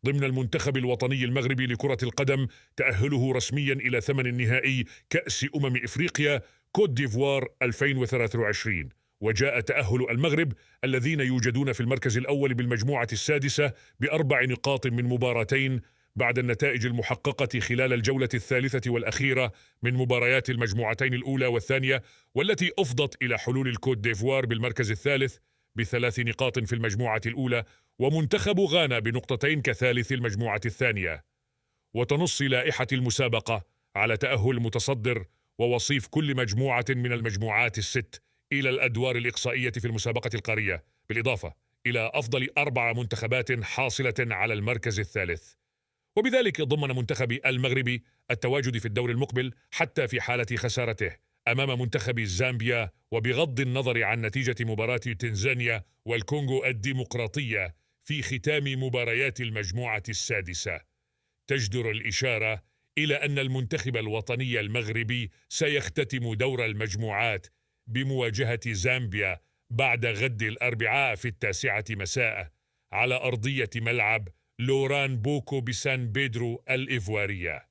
ضمن المنتخب الوطني المغربي لكرة القدم تأهله رسميا إلى ثمن النهائي كأس إفريقيا كوت ديفوار 2023. وجاء تأهل المغرب الذين يوجدون في المركز الأول بالمجموعة السادسة ب4 نقاط من مباراتين بعد النتائج المحققة خلال الجولة الثالثة والأخيرة من مباريات المجموعتين الأولى والثانية، والتي أفضت إلى حلول الكوت ديفوار بالمركز الثالث ب3 نقاط في المجموعة الأولى، ومنتخب غانا بنقطتين كثالث المجموعة الثانية. وتنص لائحة المسابقة على تأهل المتصدر ووصيف كل مجموعة من المجموعات الست إلى الأدوار الإقصائية في المسابقة القارية، بالإضافة إلى أفضل 4 منتخبات حاصلة على المركز الثالث. وبذلك ضمن منتخب المغربي التواجد في الدور المقبل حتى في حالة خسارته أمام منتخب زامبيا، وبغض النظر عن نتيجة مباراة تنزانيا والكونغو الديمقراطية في ختام مباريات المجموعة السادسة. تجدر الإشارة إلى أن المنتخب الوطني المغربي سيختتم دور المجموعات بمواجهة زامبيا بعد غد الأربعاء في 9 مساء على أرضية ملعب لوران بوكو بسان بيدرو الإيفوارية.